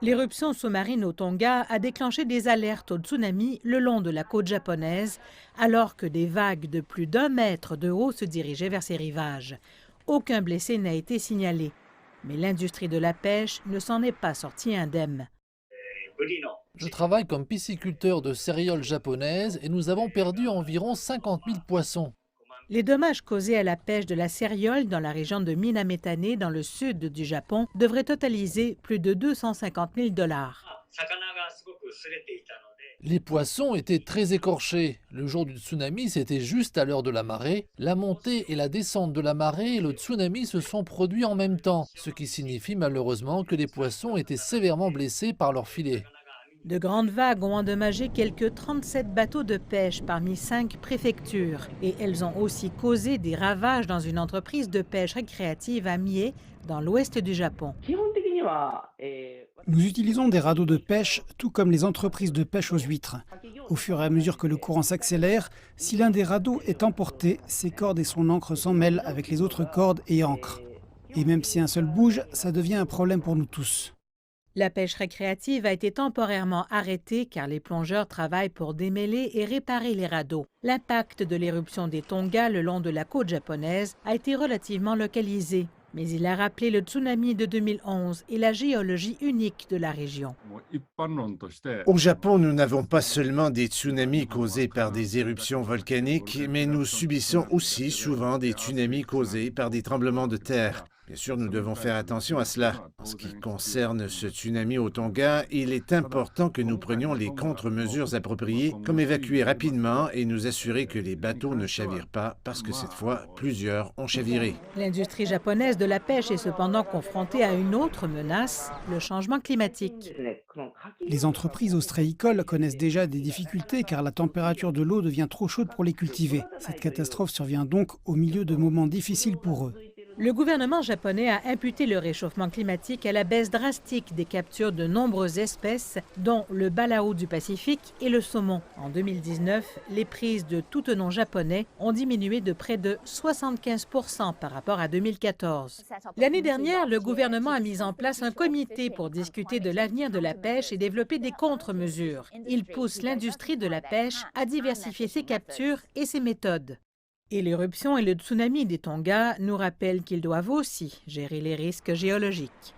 L'éruption sous-marine au Tonga a déclenché des alertes au tsunami le long de la côte japonaise, alors que des vagues de plus d'1 mètre de haut se dirigeaient vers ses rivages. Aucun blessé n'a été signalé. Mais l'industrie de la pêche ne s'en est pas sortie indemne. Je travaille comme pisciculteur de céréales japonaises et nous avons perdu environ 50 000 poissons. Les dommages causés à la pêche de la céréole dans la région de Minametane, dans le sud du Japon, devraient totaliser plus de 250 000 $. Les poissons étaient très écorchés. Le jour du tsunami, c'était juste à l'heure de la marée. La montée et la descente de la marée et le tsunami se sont produits en même temps, ce qui signifie malheureusement que les poissons étaient sévèrement blessés par leurs filets. De grandes vagues ont endommagé quelques 37 bateaux de pêche parmi 5 préfectures. Et elles ont aussi causé des ravages dans une entreprise de pêche récréative à Mie, dans l'ouest du Japon. Nous utilisons des radeaux de pêche, tout comme les entreprises de pêche aux huîtres. Au fur et à mesure que le courant s'accélère, si l'un des radeaux est emporté, ses cordes et son ancre s'en mêlent avec les autres cordes et ancres. Et même si un seul bouge, ça devient un problème pour nous tous. La pêche récréative a été temporairement arrêtée car les plongeurs travaillent pour démêler et réparer les radeaux. L'impact de l'éruption des Tonga le long de la côte japonaise a été relativement localisé. Mais il a rappelé le tsunami de 2011 et la géologie unique de la région. Au Japon, nous n'avons pas seulement des tsunamis causés par des éruptions volcaniques, mais nous subissons aussi souvent des tsunamis causés par des tremblements de terre. Bien sûr, nous devons faire attention à cela. En ce qui concerne ce tsunami au Tonga, il est important que nous prenions les contre-mesures appropriées, comme évacuer rapidement et nous assurer que les bateaux ne chavirent pas, parce que cette fois, plusieurs ont chaviré. L'industrie japonaise de la pêche est cependant confrontée à une autre menace, le changement climatique. Les entreprises ostréicoles connaissent déjà des difficultés car la température de l'eau devient trop chaude pour les cultiver. Cette catastrophe survient donc au milieu de moments difficiles pour eux. Le gouvernement japonais a imputé le réchauffement climatique à la baisse drastique des captures de nombreuses espèces, dont le balao du Pacifique et le saumon. En 2019, les prises de tout-tenons japonais ont diminué de près de 75 % par rapport à 2014. L'année dernière, le gouvernement a mis en place un comité pour discuter de l'avenir de la pêche et développer des contre-mesures. Il pousse l'industrie de la pêche à diversifier ses captures et ses méthodes. Et l'éruption et le tsunami des Tonga nous rappellent qu'ils doivent aussi gérer les risques géologiques.